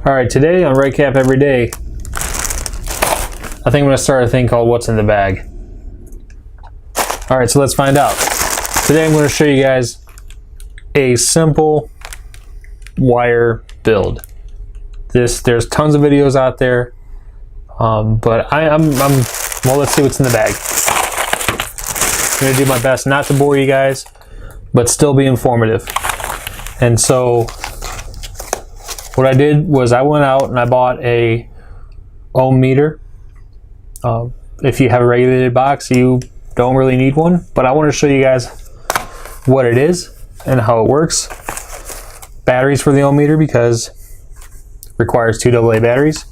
Alright, today on Recap Every Day, I think I'm going to start a thing called What's in the Bag. Alright, so let's find out. Today I'm going to show you guys a simple wire build. There's tons of videos out there, but well, let's see what's in the bag. I'm going to do my best not to bore you guys, but still be informative. And so what I did was I went out and I bought a Ohm meter. If you have a regulated box, you don't really need one, but I want to show you guys what it is and how it works. Batteries for the Ohm meter because it requires 2 AA batteries.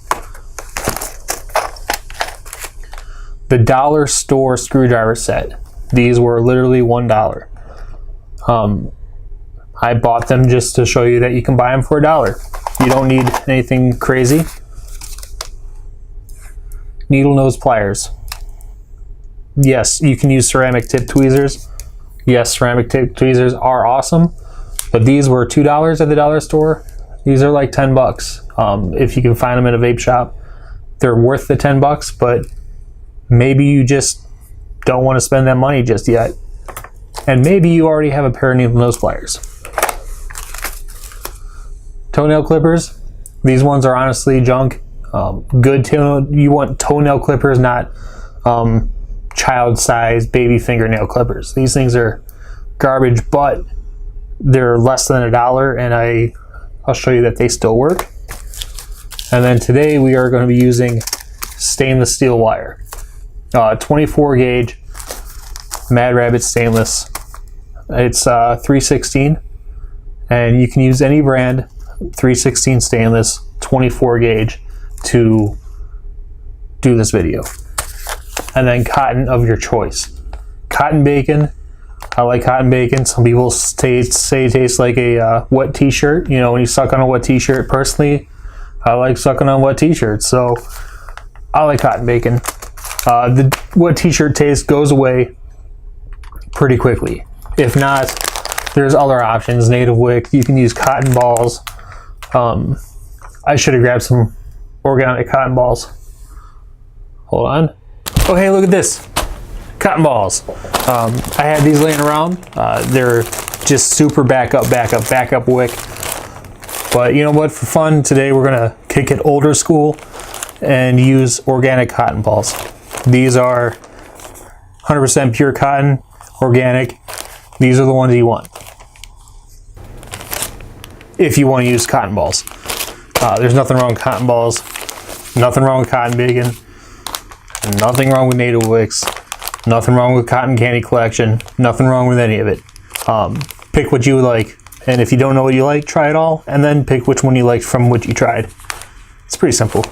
The dollar store screwdriver set. These were literally $1. I bought them just to show you that you can buy them for $1. You don't need anything crazy. Needle nose pliers. Yes, you can use ceramic tip tweezers. Yes, ceramic tip tweezers are awesome, but these were $2 at the dollar store. These are like 10 bucks. If you can find them in a vape shop, they're worth the 10 bucks, but maybe you just don't want to spend that money just yet. And maybe you already have a pair of needle nose pliers. Toenail clippers. These ones are honestly junk. You want toenail clippers, not child-sized baby fingernail clippers. These things are garbage, but they're less than $1, and I'll show you that they still work. And then today we are going to be using stainless steel wire, 24 gauge Mad Rabbit stainless. It's 316, and you can use any brand 316 stainless 24 gauge to do this video. And then cotton of your choice. Cotton bacon. I like cotton bacon. Some people say it tastes like a wet t-shirt. You know, when you suck on a wet t-shirt. Personally, I like sucking on wet t-shirts, so I like cotton bacon. The wet t-shirt taste goes away pretty quickly. If not, there's other options. Native wick. You can use cotton balls. I should have grabbed some organic cotton balls. Hold on. Oh, hey, look at this. Cotton balls. I had these laying around. They're just super backup wick. But you know what? For fun, today we're going to kick it older school and use organic cotton balls. These are 100% pure cotton, organic. These are the ones you want if you want to use cotton balls. There's nothing wrong with cotton balls, nothing wrong with cotton bacon, nothing wrong with native wicks, nothing wrong with cotton candy collection, nothing wrong with any of it. Pick what you like, and if you don't know what you like, try it all, and then pick which one you liked from what you tried. It's pretty simple.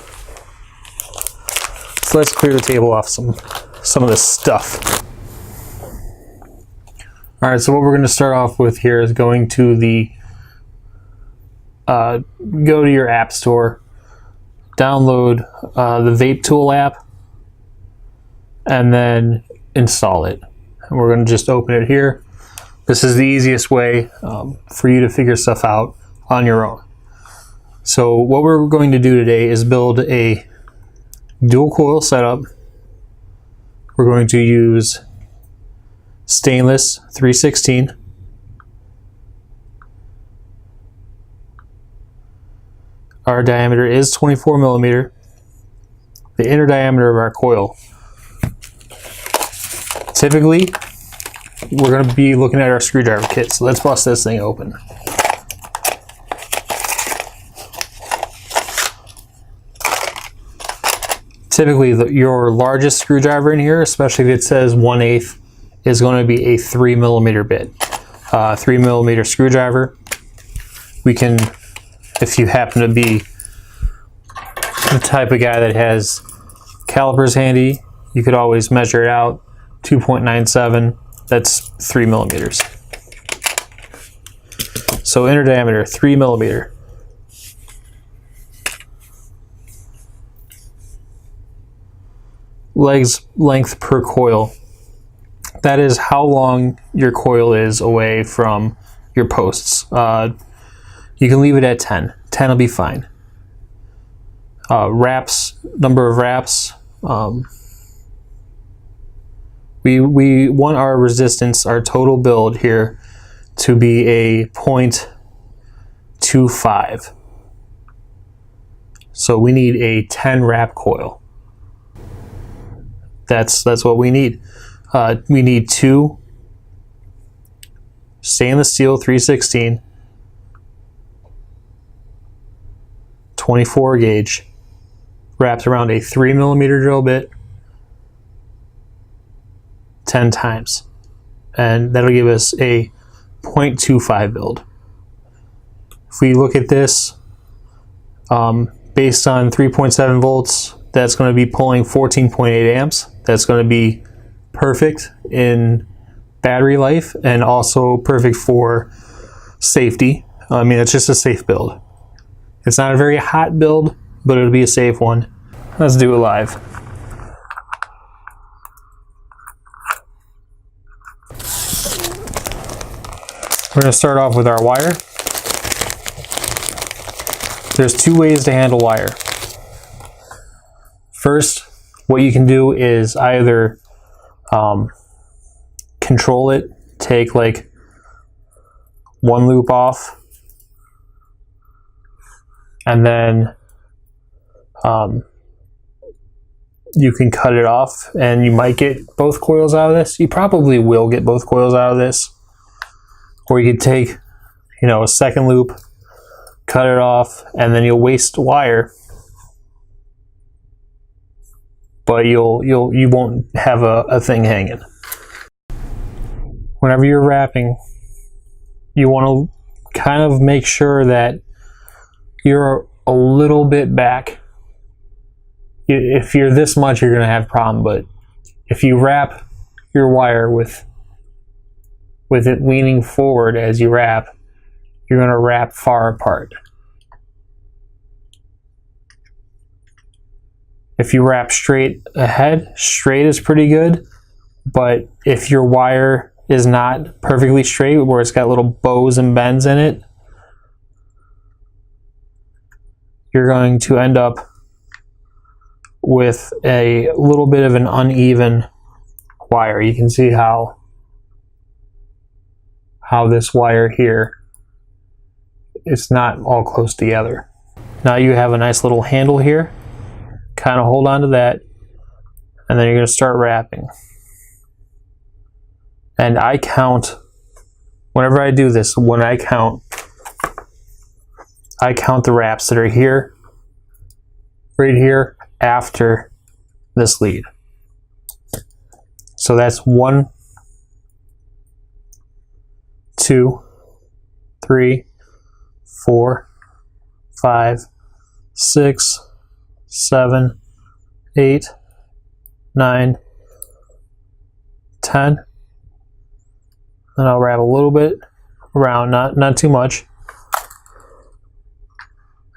So let's clear the table off some of this stuff. Alright, so what we're going to start off with here is going to go to your app store, download the Vape Tool app, and then install it. And we're going to just open it here. This is the easiest way for you to figure stuff out on your own. So what we're going to do today is build a dual coil setup. We're going to use stainless 316. Our diameter is 24 millimeter. The inner diameter of our coil. Typically, we're going to be looking at our screwdriver kit. So let's bust this thing open. Typically, your largest screwdriver in here, especially if it says 1/8, is going to be a 3 millimeter bit. 3 millimeter screwdriver. We can, if you happen to be the type of guy that has calipers handy, you could always measure it out. 2.97, that's 3 millimeters. So inner diameter, 3 millimeter. Legs length per coil. That is how long your coil is away from your posts. You can leave it at 10. 10 will be fine. number of wraps. We want our resistance, our total build here, to be a 0.25. So we need a 10 wrap coil. That's what we need. We need 2 stainless steel 316 24 gauge wrapped around a 3mm drill bit 10 times, and that'll give us a 0.25 build. If we look at this, based on 3.7 volts, that's going to be pulling 14.8 amps. That's going to be perfect in battery life and also perfect for safety. I mean, it's just a safe build. It's not a very hot build, but it'll be a safe one. Let's do it live. We're going to start off with our wire. There's 2 ways to handle wire. First, what you can do is either control it, take like 1 loop off, and then you can cut it off, and you might get both coils out of this. You probably will get both coils out of this. Or you could take, a 2nd loop, cut it off, and then you'll waste wire, but you won't have a thing hanging. Whenever you're wrapping, you want to kind of make sure that you're a little bit back. If you're this much, you're going to have a problem, but if you wrap your wire with it leaning forward as you wrap, you're going to wrap far apart. If you wrap straight ahead, straight is pretty good, but if your wire is not perfectly straight, where it's got little bows and bends in it, you're going to end up with a little bit of an uneven wire. You can see how this wire here, it's not all close together. Now you have a nice little handle here. Kind of hold on to that, and then you're going to start wrapping. And I count, whenever I do this, when I count the wraps that are here, right here, after this lead. So that's 1, 2, 3, 4, 5, 6, 7, 8, 9, 10. And I'll wrap a little bit around, not too much.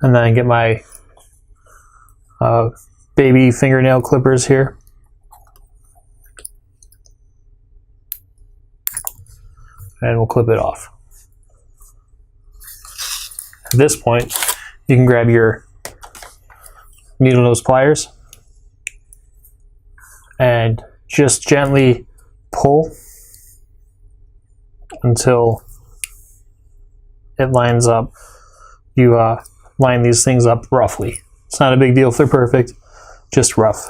And then get my baby fingernail clippers here. And we'll clip it off. At this point, you can grab your needle nose pliers and just gently pull until it lines up. You line these things up roughly. It's not a big deal if they're perfect, just rough.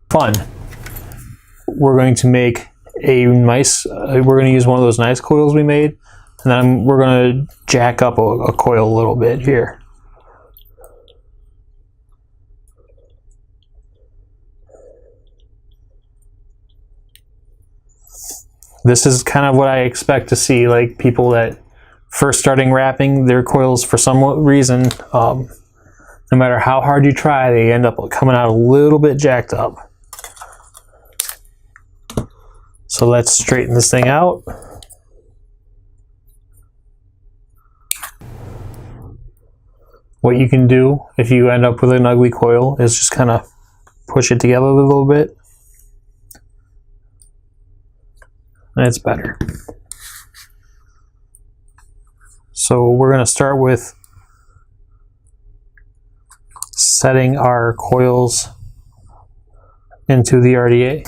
Fun. We're going to make a nice, we're going to use one of those nice coils we made, and then we're going to jack up a coil a little bit here. This is kind of what I expect to see, like people that first starting wrapping their coils, for some reason, no matter how hard you try, they end up coming out a little bit jacked up. So let's straighten this thing out. What you can do if you end up with an ugly coil is just kind of push it together a little bit, and it's better. So we're going to start with setting our coils into the RDA.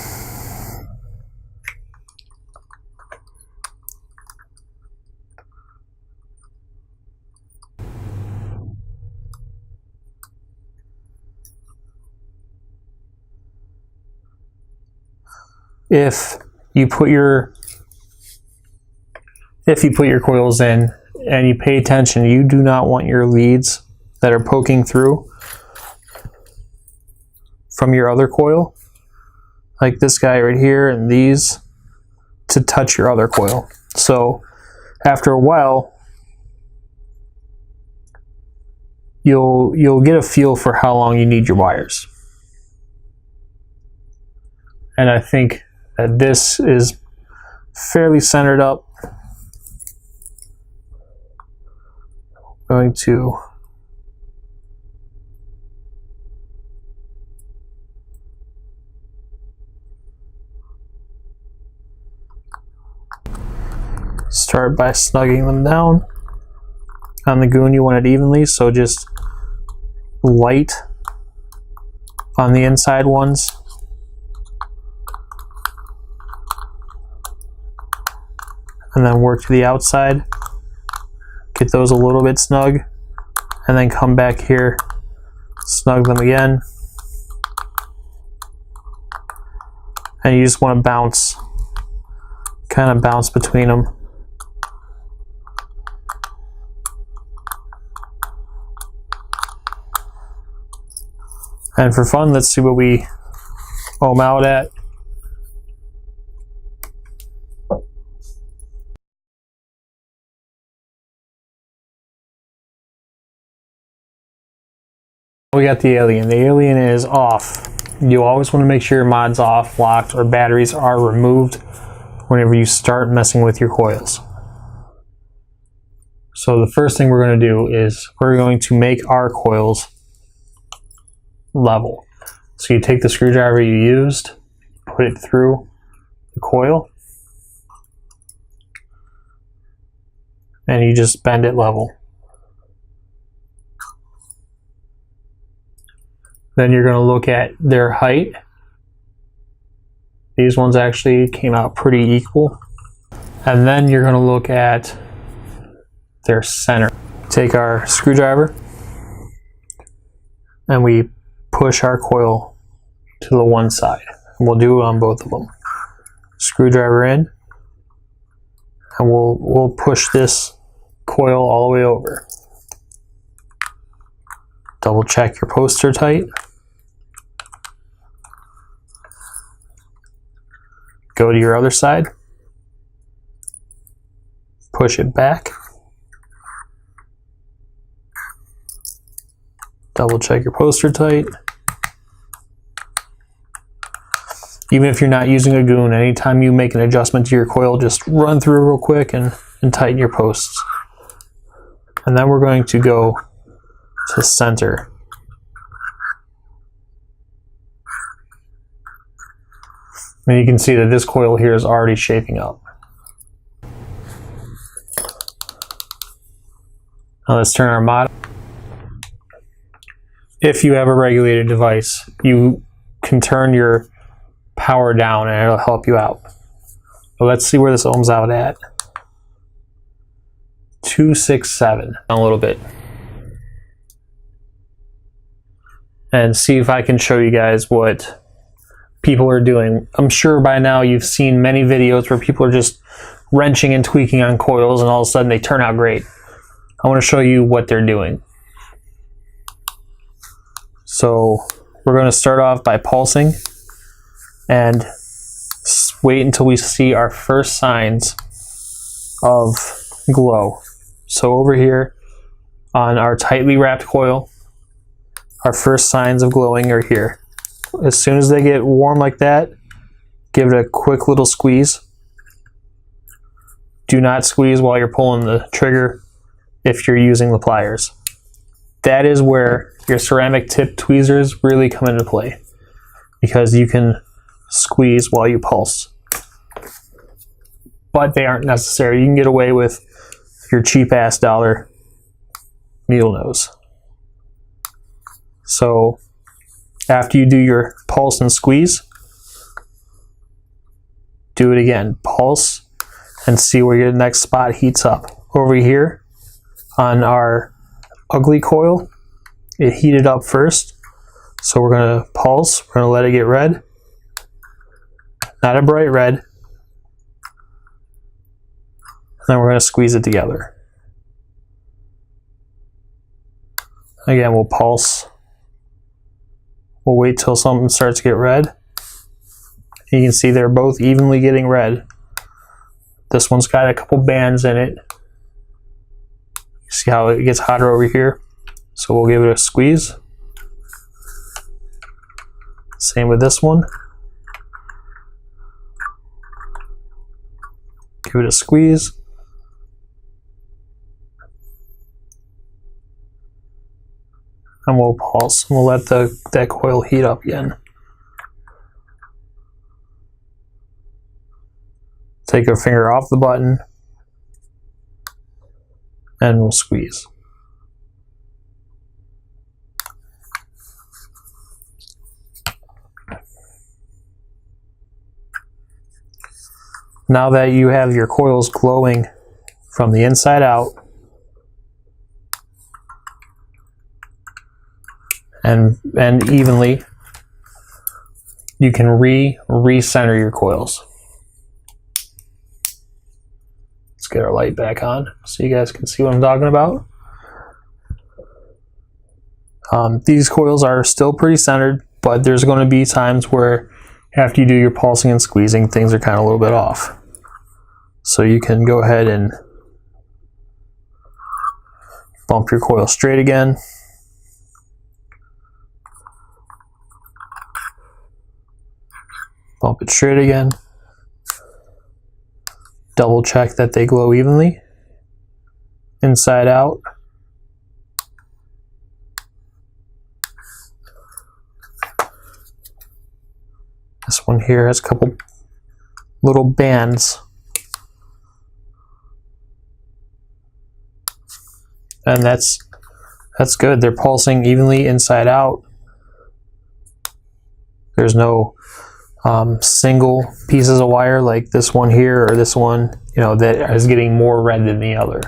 If you put your coils in and you pay attention, you do not want your leads that are poking through from your other coil, like this guy right here and these, to touch your other coil. So after a while, you'll get a feel for how long you need your wires. And I think that this is fairly centered up. Going to start by snugging them down. On the goon, you want it evenly, so just light on the inside ones. And then work to the outside. Get those a little bit snug. And then come back here, snug them again. And you just want to bounce, kind of bounce between them. And for fun, let's see what we ohm out at. We got the alien. The alien is off. You always want to make sure your mod's off, locked, or batteries are removed whenever you start messing with your coils. So the first thing we're going to do is we're going to make our coils level. So you take the screwdriver you used, put it through the coil, and you just bend it level. Then you're going to look at their height. These ones actually came out pretty equal. And then you're going to look at their center. Take our screwdriver and we push our coil to the one side. And we'll do it on both of them. Screwdriver in, and we'll push this coil all the way over. Double check your posts are tight. Go to your other side. Push it back. Double check your posts are tight. Even if you're not using a goon, anytime you make an adjustment to your coil, just run through real quick and tighten your posts. And then we're going to go to center. And you can see that this coil here is already shaping up. Now let's turn our mod. If you have a regulated device, you can turn your power down and it'll help you out. So let's see where this ohms out at. 267, a little bit. And see if I can show you guys what people are doing. I'm sure by now you've seen many videos where people are just wrenching and tweaking on coils and all of a sudden they turn out great. I want to show you what they're doing. So we're going to start off by pulsing and wait until we see our first signs of glow. So over here on our tightly wrapped coil, our first signs of glowing are here. As soon as they get warm like that, give it a quick little squeeze. Do not squeeze while you're pulling the trigger if you're using the pliers. That is where your ceramic tip tweezers really come into play, because you can squeeze while you pulse. But they aren't necessary. You can get away with your cheap ass dollar needle nose. So after you do your pulse and squeeze, do it again. Pulse and see where your next spot heats up. Over here on our ugly coil, it heated up first. So we're going to pulse, we're going to let it get red. Not a bright red. And then we're going to squeeze it together. Again, we'll pulse. We'll wait till something starts to get red. You can see they're both evenly getting red. This one's got a couple bands in it. See how it gets hotter over here? So we'll give it a squeeze. Same with this one. Give it a squeeze. And we'll pulse. We'll let that coil heat up again. Take our finger off the button and we'll squeeze. Now that you have your coils glowing from the inside out and evenly, you can recenter your coils. Let's get our light back on so you guys can see what I'm talking about. These coils are still pretty centered, but there's going to be times where after you do your pulsing and squeezing, things are kind of a little bit off. So you can go ahead and bump your coil straight again. Bump it straight again. Double check that they glow evenly, inside out. This one here has a couple little bands. And that's good. They're pulsing evenly inside out. There's no single pieces of wire like this one here or this one, you know, that is getting more red than the other.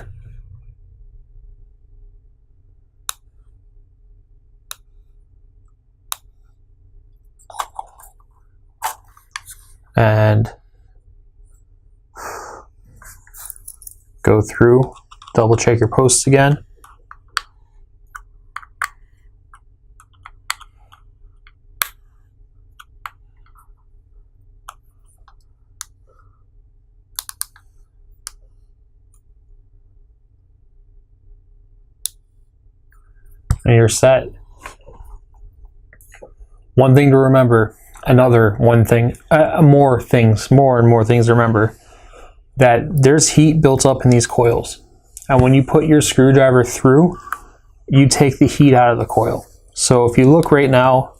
And go through, double check your posts again. And you're set. One thing to remember, more and more things to remember, that there's heat built up in these coils. And when you put your screwdriver through, you take the heat out of the coil. So if you look right now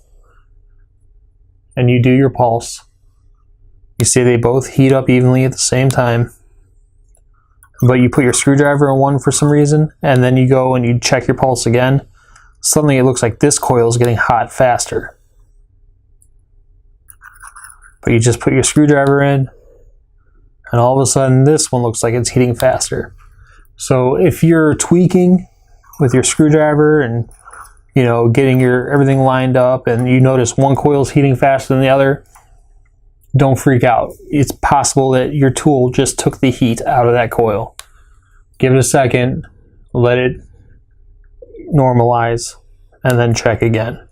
and you do your pulse, you see they both heat up evenly at the same time. But you put your screwdriver in one for some reason, and then you go and you check your pulse again. Suddenly it looks like this coil is getting hot faster. But you just put your screwdriver in, and all of a sudden this one looks like it's heating faster. So if you're tweaking with your screwdriver and, you know, getting your everything lined up and you notice one coil is heating faster than the other, don't freak out. It's possible that your tool just took the heat out of that coil. Give it a second, let it normalize, and then check again.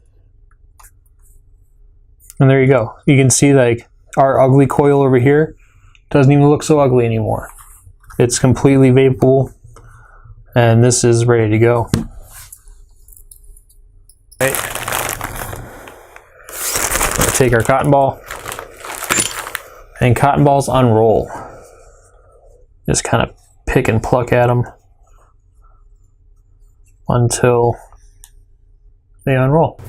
And there you go. You can see like our ugly coil over here doesn't even look so ugly anymore. It's completely vapable, and this is ready to go. Okay. Take our cotton ball, and cotton balls unroll. Just kind of pick and pluck at them until they unroll.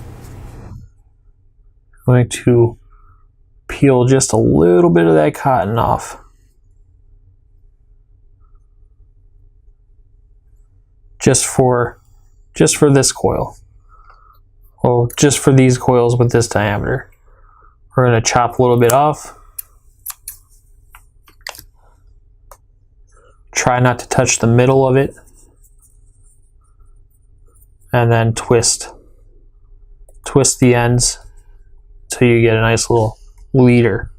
I'm going to peel just a little bit of that cotton off. just for this coil. Well, just for these coils with this diameter. We're going to chop a little bit off. Try not to touch the middle of it. And then twist the ends till you get a nice little leader.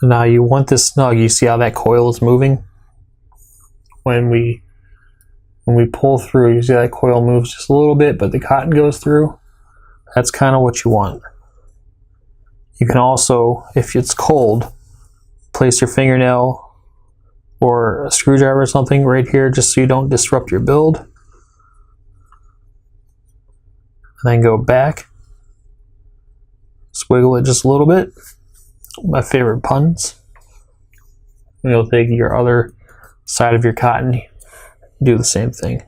Now you want this snug. You see how that coil is moving? When we pull through, you see that coil moves just a little bit, but the cotton goes through. That's kind of what you want. You can also, if it's cold, place your fingernail or a screwdriver or something right here just so you don't disrupt your build. And then go back. Squiggle it just a little bit. My favorite puns. And you'll take your other side of your cotton, do the same thing.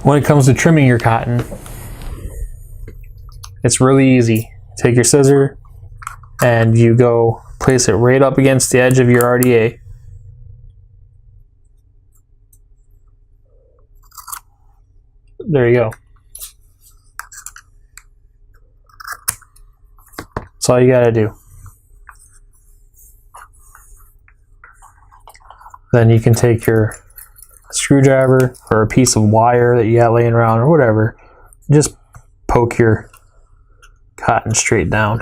When it comes to trimming your cotton, it's really easy. Take your scissor and you go place it right up against the edge of your RDA. There you go. That's all you gotta do. Then you can take your screwdriver or a piece of wire that you got laying around or whatever, just poke your cotton straight down.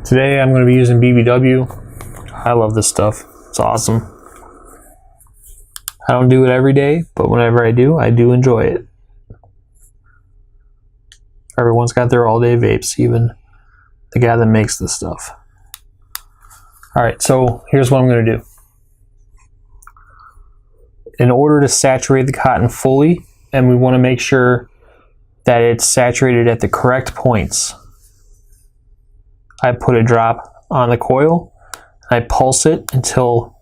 Today I'm going to be using BBW. I love this stuff. It's awesome. I don't do it every day, but whenever I do enjoy it. Everyone's got their all-day vapes, even the guy that makes this stuff. Alright, so here's what I'm going to do. In order to saturate the cotton fully, and we want to make sure that it's saturated at the correct points, I put a drop on the coil, I pulse it until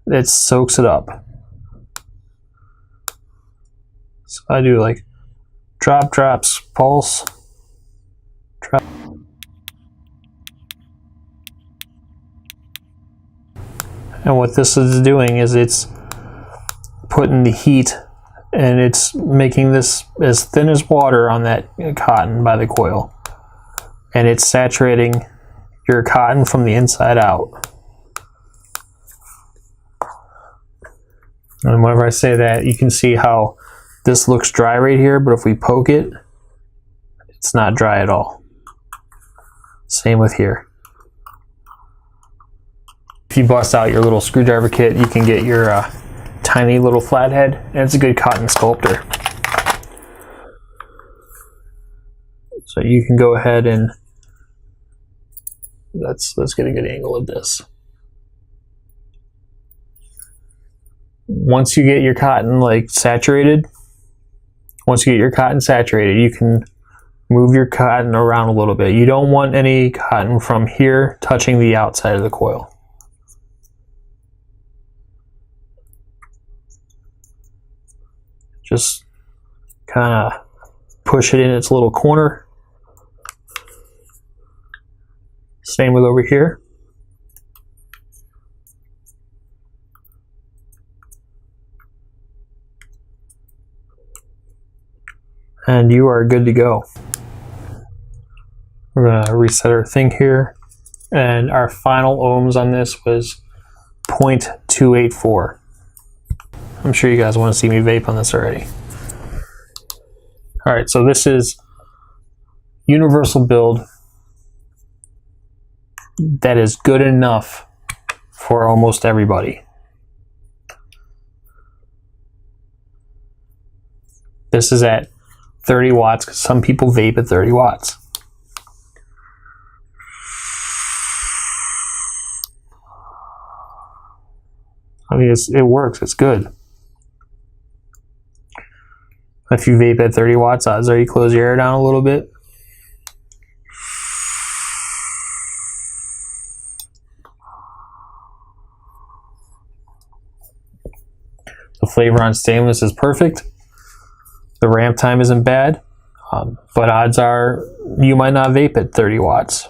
it soaks it up. So I do like drop, drops, pulse, drop. And what this is doing is it's putting the heat and it's making this as thin as water on that cotton by the coil. And it's saturating your cotton from the inside out. And whenever I say that, you can see how this looks dry right here, but if we poke it, it's not dry at all. Same with here. If you bust out your little screwdriver kit, you can get your tiny little flathead, and it's a good cotton sculptor. So you can go ahead and let's get a good angle of this. Once you get your cotton saturated, you can move your cotton around a little bit. You don't want any cotton from here touching the outside of the coil. Just kind of push it in its little corner. Same with over here. And you are good to go. We're going to reset our thing here. And our final ohms on this was 0.284. I'm sure you guys want to see me vape on this already. Alright, so this is universal build that is good enough for almost everybody. This is at 30 watts because some people vape at 30 watts. I mean, it works. It's good. If you vape at 30 watts, odds are you close your air down a little bit. The flavor on Stanless is perfect. The ramp time isn't bad, but odds are you might not vape at 30 watts.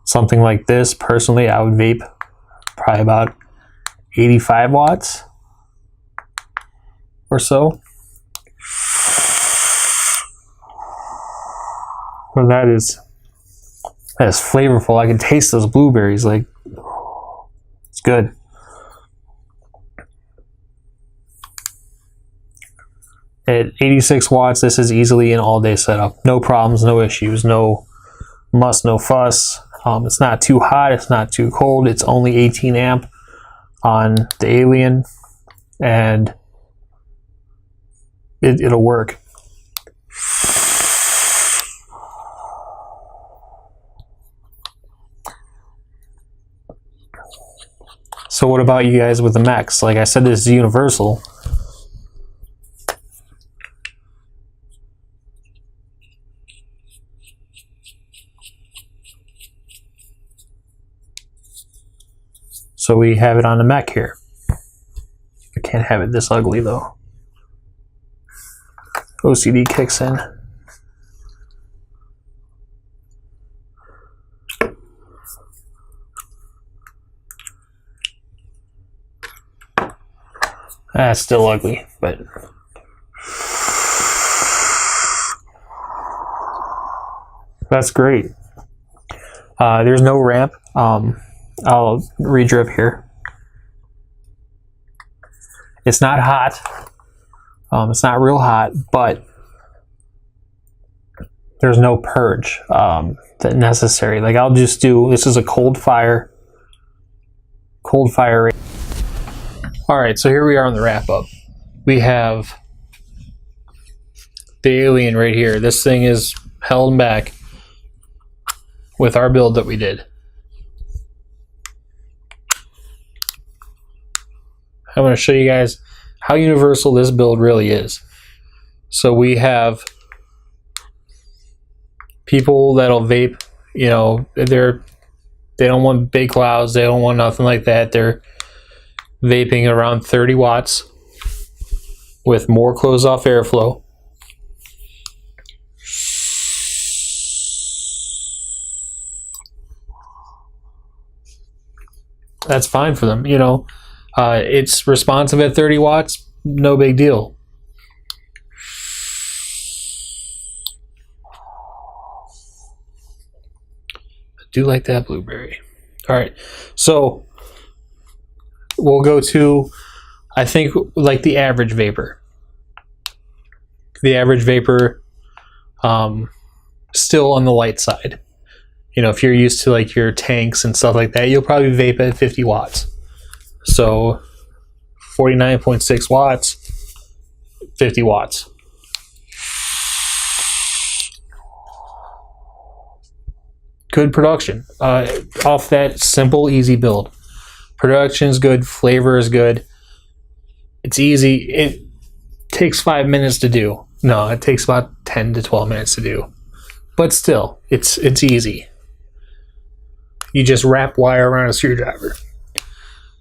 Something like this, personally, I would vape probably about 85 watts or so. Well, that is flavorful. I can taste those blueberries. Like, it's good. At 86 watts, this is easily an all-day setup. No problems, no issues, no muss, no fuss. It's not too hot, it's not too cold. It's only 18 amp on the Alien, and it'll work. So what about you guys with the mechs? Like I said, this is universal. So we have it on the mech here. I can't have it this ugly though. OCD kicks in. It's still ugly, but that's great. There's no ramp. I'll re-drip here. It's not hot. It's not real hot, but there's no purge that necessary. Like I'll just do, this is a cold fire. All right, so here we are on the wrap up. We have the Alien right here. This thing is held back with our build that we did. I want to show you guys how universal this build really is. So we have people that'll vape, you know, they don't want big clouds, they don't want nothing like that. They're vaping around 30 watts with more closed off airflow. That's fine for them, you know. It's responsive at 30 watts, no big deal. I do like that blueberry. All right, so we'll go to, I think, like the average vapor. The average vapor, still on the light side. You know, if you're used to like your tanks and stuff like that, you'll probably vape at 50 watts. So 49.6 watts, 50 watts. Good production off that simple, easy build. Production is good, flavor is good. It's easy. It takes 5 minutes to do. No, it takes about 10 to 12 minutes to do. But still, it's easy. You just wrap wire around a screwdriver.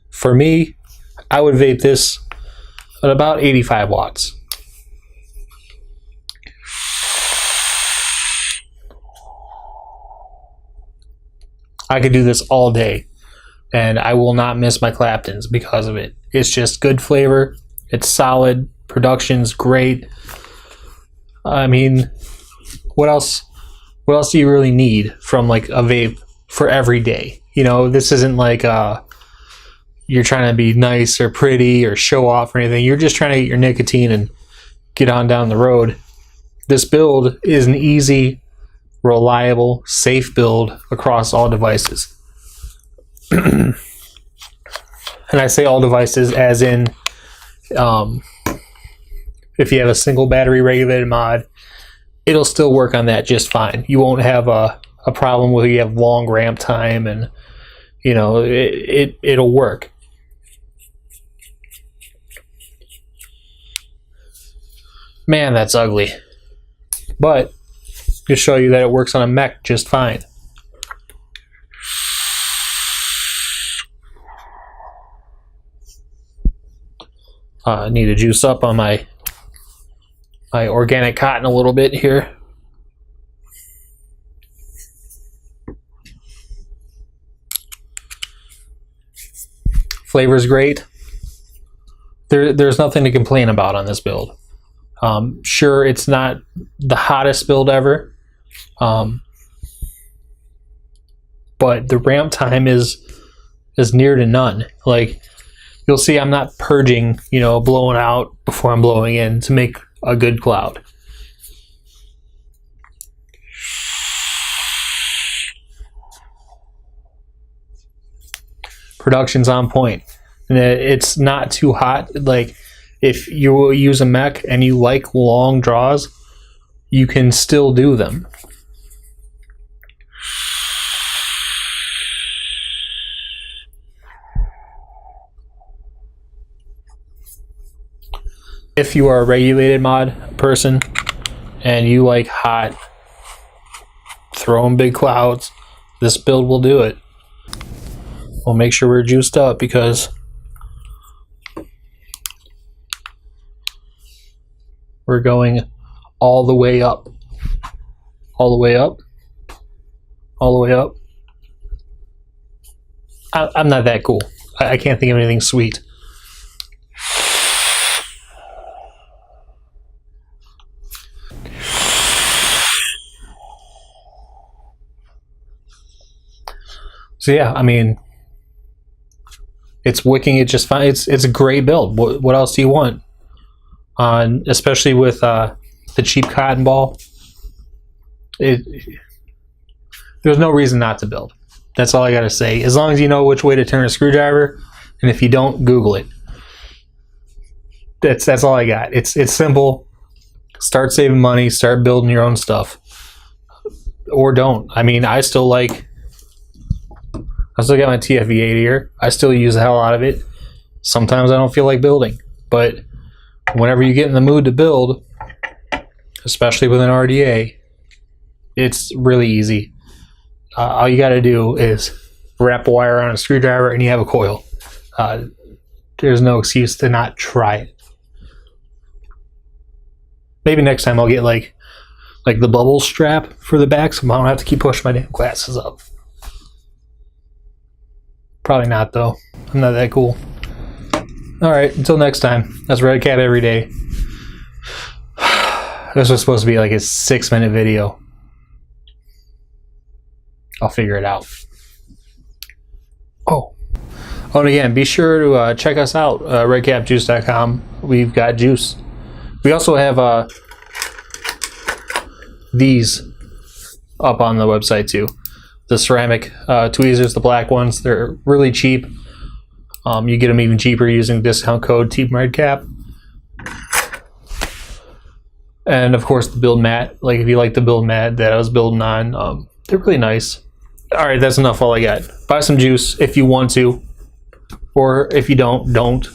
For me, I would vape this at about 85 watts. I could do this all day, and I will not miss my Claptons because of it. It's just good flavor. It's solid. Production's great. I mean, what else do you really need from like a vape for every day? You know, this isn't like you're trying to be nice or pretty or show off or anything. You're just trying to get your nicotine and get on down the road. This build is an easy, reliable, safe build across all devices. And I say all devices as in if you have a single battery regulated mod, it'll still work on that just fine. You won't have a problem where you have long ramp time and you know, it'll work. Man, that's ugly. But to show you that it works on a mech just fine. I need to juice up on my organic cotton a little bit here. Flavor's great. There's nothing to complain about on this build. Sure, it's not the hottest build ever, but the ramp time is near to none. Like, you'll see I'm not purging, you know, blowing out before I'm blowing in to make a good cloud. Production's on point. And it's not too hot. Like, if you use a mech and you like long draws, you can still do them. If you are a regulated mod person and you like hot, throwing big clouds, this build will do it. We'll make sure we're juiced up because we're going all the way up. All the way up. All the way up. I'm not that cool. I can't think of anything sweet. So yeah, I mean, it's wicking it just fine. It's a great build. What else do you want? Especially with the cheap cotton ball. There's no reason not to build. That's all I gotta say. As long as you know which way to turn a screwdriver, and if you don't, Google it. That's all I got. It's simple. Start saving money. Start building your own stuff, or don't. I mean, I still got my TFV8 here. I still use the hell out of it. Sometimes I don't feel like building, but whenever you get in the mood to build, especially with an RDA, it's really easy. All you got to do is wrap a wire on a screwdriver and you have a coil. There's no excuse to not try it. Maybe next time I'll get like the bubble strap for the back so I don't have to keep pushing my damn glasses up. Probably not, though. I'm not that cool. Alright, until next time. That's Red Cap every day. This was supposed to be like a 6-minute video. I'll figure it out. Oh, and again, be sure to check us out, redcapjuice.com. We've got juice. We also have these up on the website, too. The ceramic tweezers, the black ones, they're really cheap. You get them even cheaper using discount code TeamRedCap. And of course the build mat. Like, if you like the build mat that I was building on, they're really nice. Alright, that's enough. All I got. Buy some juice if you want to, or if you don't.